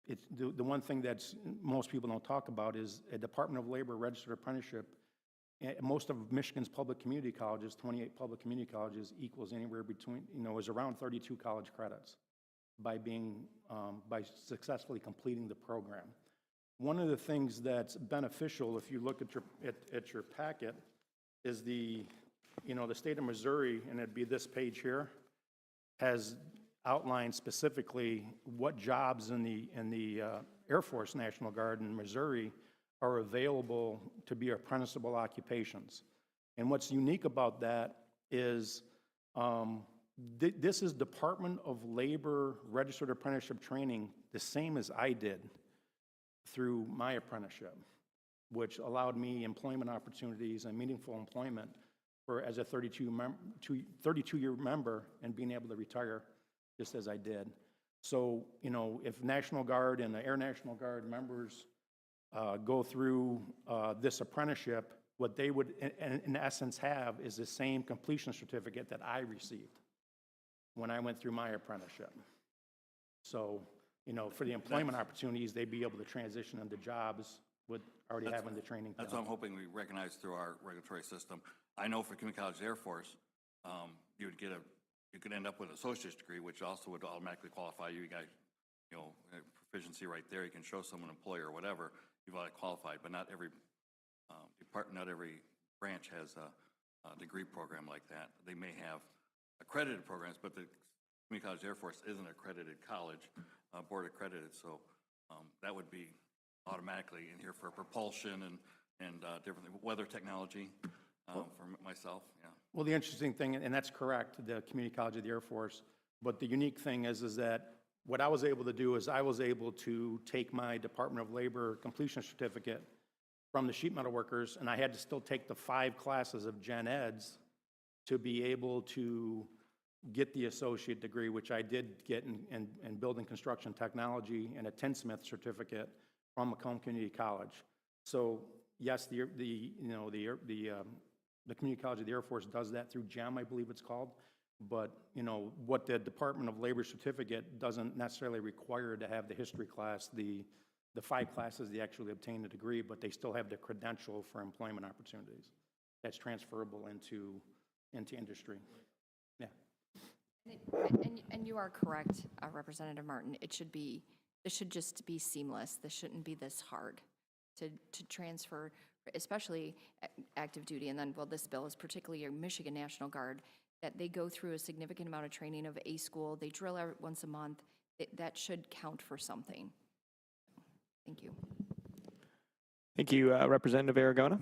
it's the one thing that's most people don't talk about is a Department of Labor registered apprenticeship. Most of Michigan's public community colleges, 28 public community colleges, equals anywhere between, is around 32 college credits by by successfully completing the program. One of the things that's beneficial, if you look at your packet, is the state of Missouri, and it'd be this page here, has outlined specifically what jobs in the Air Force National Guard in Missouri are available to be apprenticeable occupations. And what's unique about that is this is Department of Labor registered apprenticeship training, the same as I did through my apprenticeship, which allowed me employment opportunities and meaningful employment as a 32-year member and being able to retire just as I did. So, if National Guard and the Air National Guard members go through this apprenticeship, what they would in essence have is the same completion certificate that I received when I went through my apprenticeship. So, for the employment opportunities, they'd be able to transition into jobs with already having the training. That's what I'm hoping we recognize through our regulatory system. I know for community college Air Force, you could end up with an associate's degree, which also would automatically qualify you. You got, proficiency right there. You can show someone employer or whatever. You've already qualified, but not every not every branch has a degree program like that. They may have accredited programs, but the community college Air Force isn't an accredited college, board accredited. So that would be automatically in here for propulsion and different weather technology for myself. Yeah. Well, the interesting thing, and that's correct, the community college of the Air Force. But the unique thing is that what I was able to do is I was able to take my Department of Labor completion certificate from the sheet metal workers, and I had to still take the 5 classes of gen eds to be able to get the associate degree, which I did get in building construction technology and a tinsmith certificate from Macomb Community College. So yes, the Community College of the Air Force does that through GEM, I believe it's called. But what the Department of Labor certificate doesn't necessarily require to have the history class, the 5 classes they actually obtain a degree, but they still have the credential for employment opportunities that's transferable into industry. Yeah. And you are correct, Representative Martin. This should just be seamless. This shouldn't be this hard to transfer, especially active duty. And then, well, this bill is particularly your Michigan National Guard, that they go through a significant amount of training of A school. They drill once a month. That should count for something. Thank you. Thank you, Representative Aragona.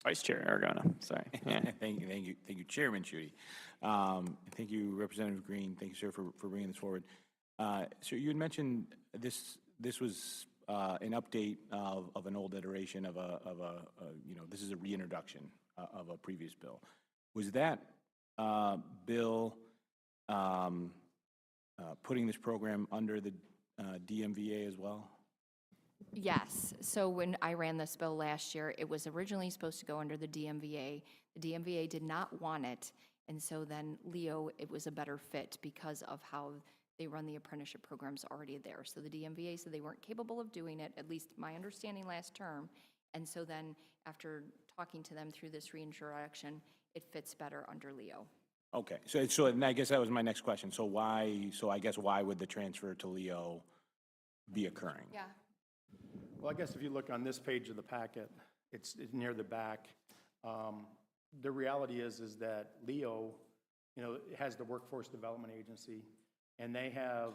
Vice Chair Aragona, sorry. Yeah. Thank you, Chairman Schutte. Thank you, Representative Greene. Thank you, sir, for bringing this forward. So you had mentioned this was an update of an old iteration of this is a reintroduction of a previous bill. Was that bill putting this program under the DMVA as well? Yes. So when I ran this bill last year, it was originally supposed to go under the DMVA. The DMVA did not want it. And so then Leo, it was a better fit because of how they run the apprenticeship programs already there. So the DMVA said they weren't capable of doing it, at least my understanding last term. And so then after talking to them through this reintroduction, it fits better under Leo. Okay. So and I guess that was my next question. So I guess why would the transfer to Leo be occurring? Yeah. Well, I guess if you look on this page of the packet, it's near the back. The reality is that Leo, has the Workforce Development Agency, and they have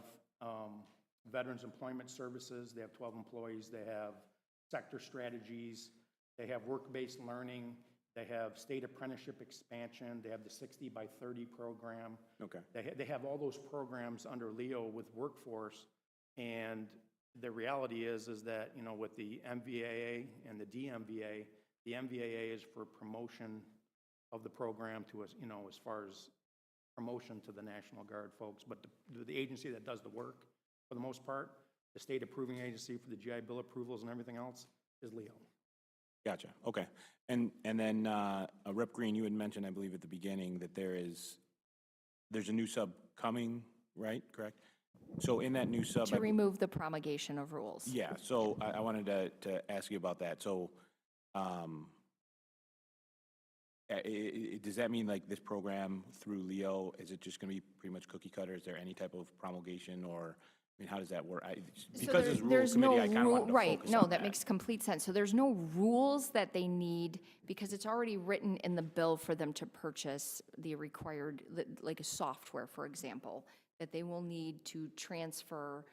Veterans Employment Services. They have 12 employees. They have sector strategies. They have work-based learning. They have state apprenticeship expansion. They have the 60 by 30 program. Okay. They have all those programs under Leo with workforce, and the reality is that, with the MVAA and the DMVA, the MVAA is for promotion of the program to us, as far as promotion to the National Guard folks, but the agency that does the work, for the most part, the state approving agency for the GI Bill approvals and everything else, is Leo. Gotcha. Okay. And then Rep. Greene, you had mentioned, I believe, at the beginning that there's a new sub coming, right? Correct? So in that new sub, to remove the promulgation of rules. yeah, so I wanted to ask you about that. So, does that mean like this program through Leo, is it just going to be pretty much cookie cutter? Is there any type of promulgation or, I mean, how does that work? Because it's rules There's committee, no I kind of rule, wanted to right, focus no, on that makes complete sense. So there's no rules that they need because it's already written in the bill for them to purchase the required, like a software, for example, that they will need to transfer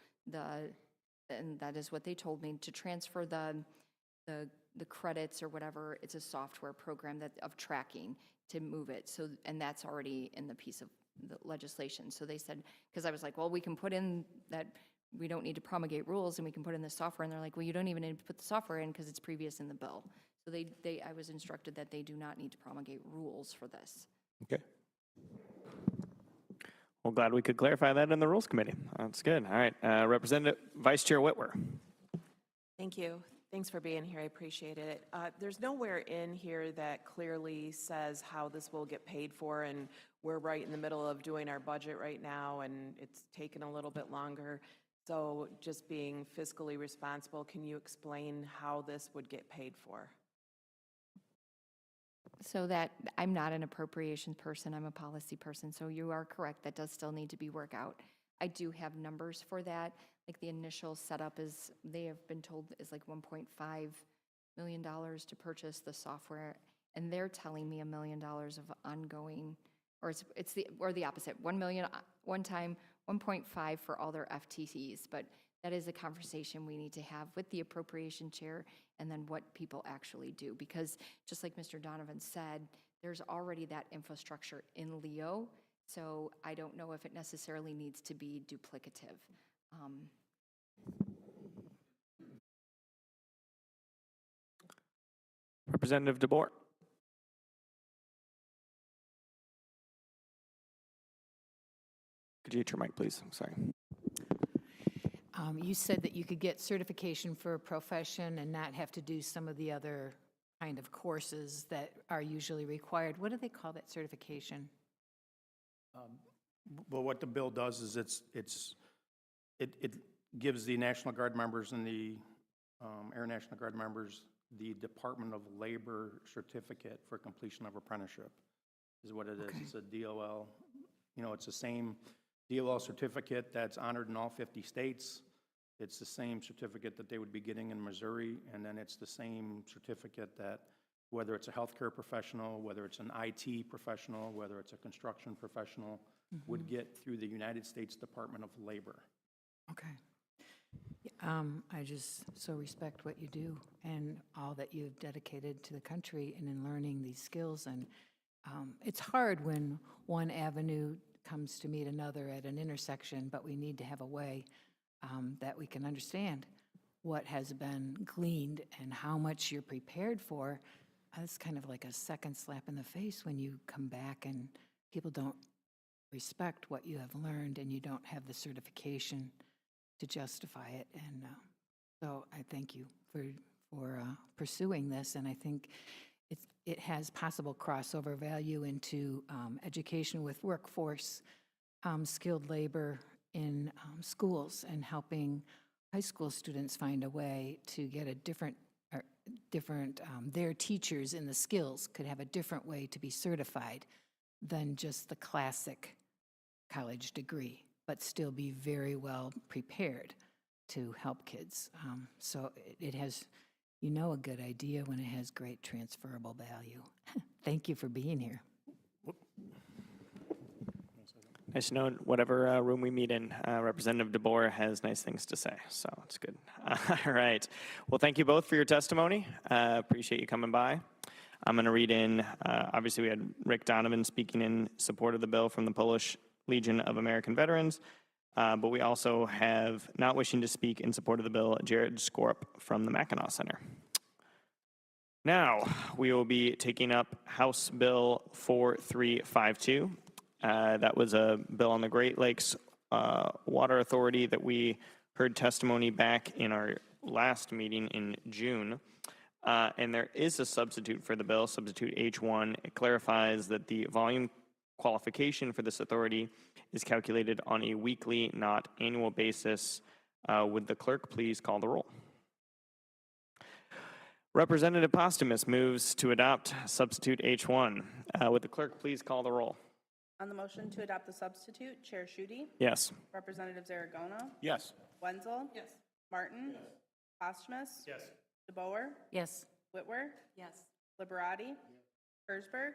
and that is what they told me, to transfer the credits or whatever. It's a software program of tracking to move it. So, and that's already in the piece of the legislation. So they said, because I was like, well, we can put in that we don't need to promulgate rules and we can put in the software. And they're like, well, you don't even need to put the software in because it's previous in the bill. So I was instructed that they do not need to promulgate rules for this. Okay. Well, glad we could clarify that in the Rules Committee. That's good. All right. Representative Vice Chair Whitwer. Thank you. Thanks for being here. I appreciate it. There's nowhere in here that clearly says how this will get paid for, and we're right in the middle of doing our budget right now, and it's taken a little bit longer. So just being fiscally responsible, can you explain how this would get paid for? So that, I'm not an appropriations person, I'm a policy person, so you are correct, that does still need to be worked out. I do have numbers for that, like the initial setup is, they have been told is like $1.5 million to purchase the software, and they're telling me $1 million of ongoing, or it's the opposite, 1 million one time, 1.5 for all their FTCs, but that is a conversation we need to have with the appropriation chair and then what people actually do. Because just like Mr. Donovan said, there's already that infrastructure in Leo, so I don't know if it necessarily needs to be duplicative. Representative DeBoer. Could you hit your mic, please? I'm sorry. You said that you could get certification for a profession and not have to do some of the other kind of courses that are usually required. What do they call that certification? Well, what the bill does is it gives the National Guard members and the Air National Guard members the Department of Labor certificate for completion of apprenticeship, is what it is. It's a DOL. You know, it's the same DOL certificate that's honored in all 50 states. It's the same certificate that they would be getting in Missouri, and then it's the same certificate that whether it's a healthcare professional, whether it's an IT professional, whether it's a construction professional, would get through the United States Department of Labor. Okay. I just so respect what you do and all that you've dedicated to the country and in learning these skills. And it's hard when one avenue comes to meet another at an intersection, but we need to have a way that we can understand what has been gleaned and how much you're prepared for. It's kind of like a second slap in the face when you come back and people don't respect what you have learned and you don't have the certification to justify it. And so I thank you for pursuing this, and I think it has possible crossover value into education with workforce, skilled labor in schools, and helping high school students find a way to get a different, their teachers in the skills could have a different way to be certified than just the classic college degree, but still be very well prepared to help kids. So it has, a good idea when it has great transferable value. Thank you for being here. Nice to know whatever room we meet in, Representative DeBoer has nice things to say, so it's good. All right. Well, thank you both for your testimony. Appreciate you coming by. I'm going to read in, obviously we had Rick Donovan speaking in support of the bill from the Polish Legion of American Veterans, but we also have, not wishing to speak in support of the bill, Jared Scorp from the Mackinac Center. Now, we will be taking up House Bill 4352. That was a bill on the Great Lakes Water Authority that we heard testimony back in our last meeting in June. And there is a substitute for the bill, substitute H1. It clarifies that the volume qualification for this authority is calculated on a weekly, not annual basis. Would the clerk please call the roll? Representative Postumus moves to adopt substitute H1. Would the clerk please call the roll? On the motion to adopt the substitute, Chair Schutte, Yes. Representative Zaragoza, Yes. Wenzel. Yes. Martin. Yes. Postumus. Yes. DeBoer, Yes. Whitwer. Yes. Liberati. Hersberg.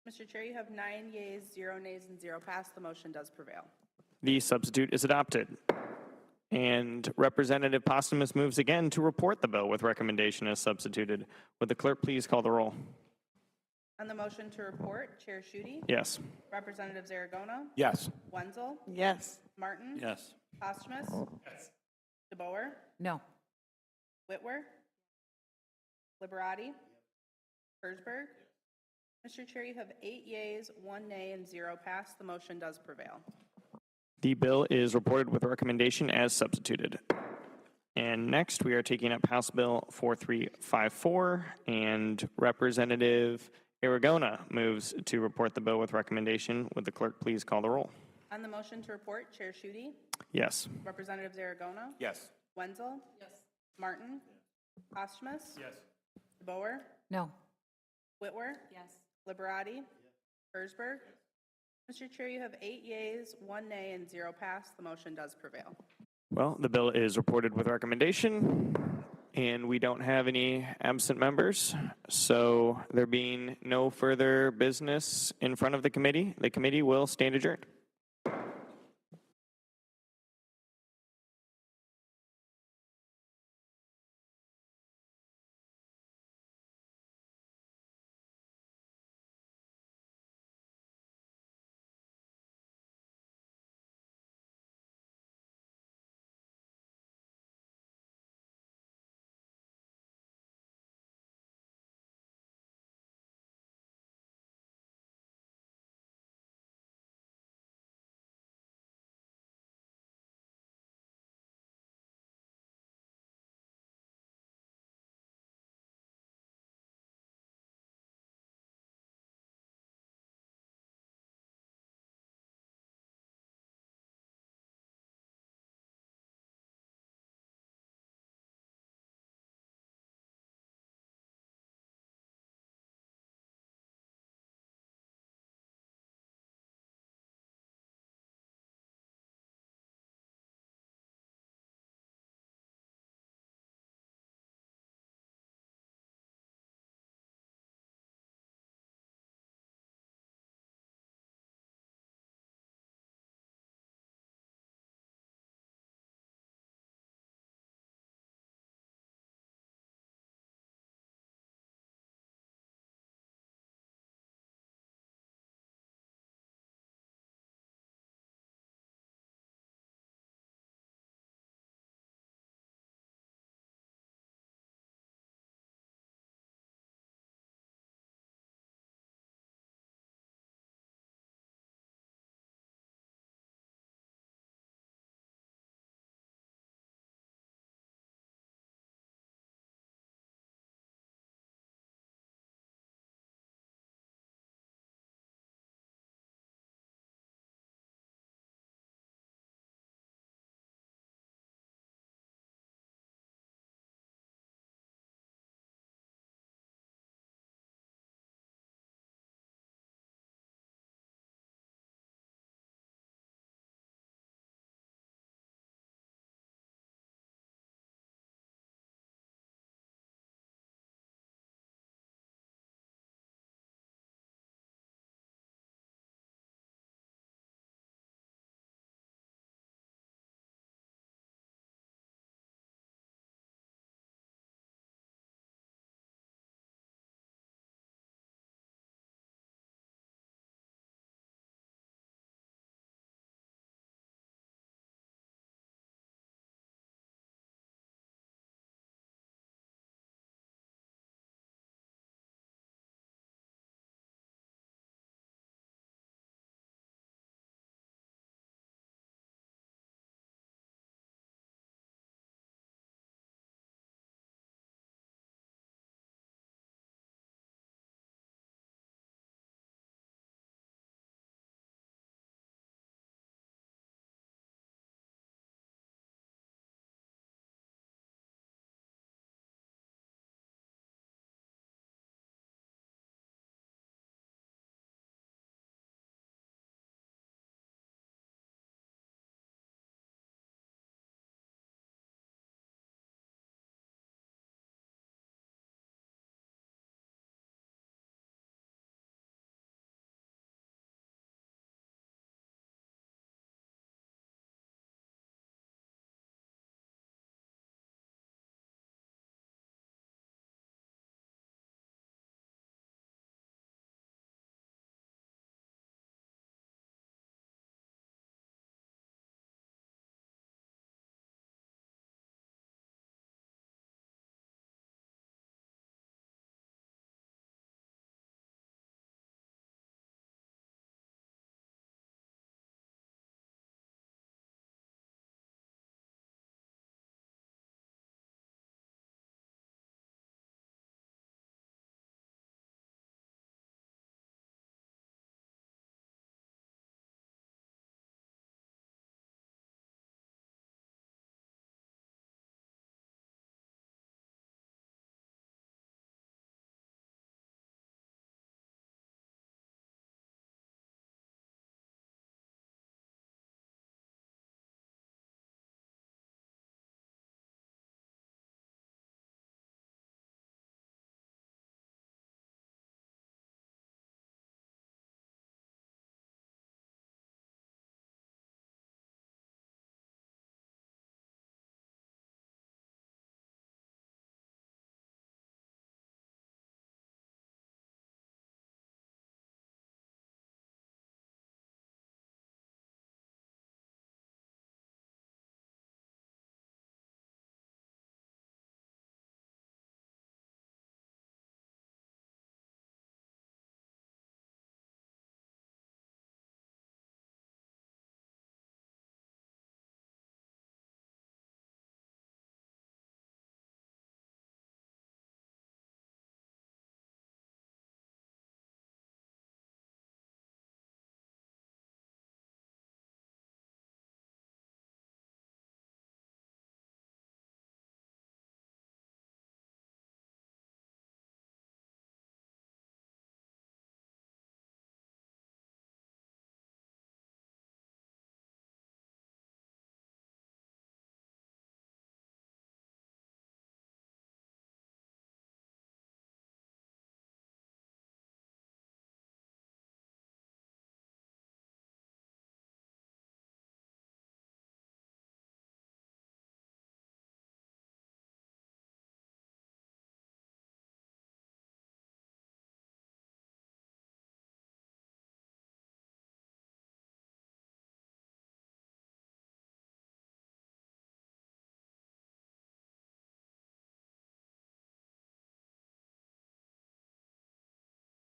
Mr. Chair, you have 9 yeas, 0 nays, and 0 pass. The motion does prevail. The substitute is adopted. And Representative Postumus moves again to report the bill with recommendation as substituted. Would the clerk please call the roll? On the motion to report, Chair Schutte, Yes. Representative Zaragoza, Yes. Wenzel, Yes. Martin. Yes. Postumus. Yes. DeBoer, No. Whitwer. Liberati. Hersberg. Mr. Chair, you have 8 yeas, 1 nay, and 0 pass. The motion does prevail. The bill is reported with recommendation as substituted. And next, we are taking up House Bill 4354, and Representative Aragona moves to report the bill with recommendation. Would the clerk please call the roll? On the motion to report, Chair Schutte, Yes. Representative Zaragoza, Yes. Wenzel. Yes. Martin. Postumus. Yes. DeBoer, No. Whitwer. Yes. Liberati. Hersberg. Mr. Chair, you have 8 yeas, 1 nay, and 0 pass. The motion does prevail. Well, the bill is reported with recommendation, and we don't have any absent members. So there being no further business in front of the committee will stand adjourned.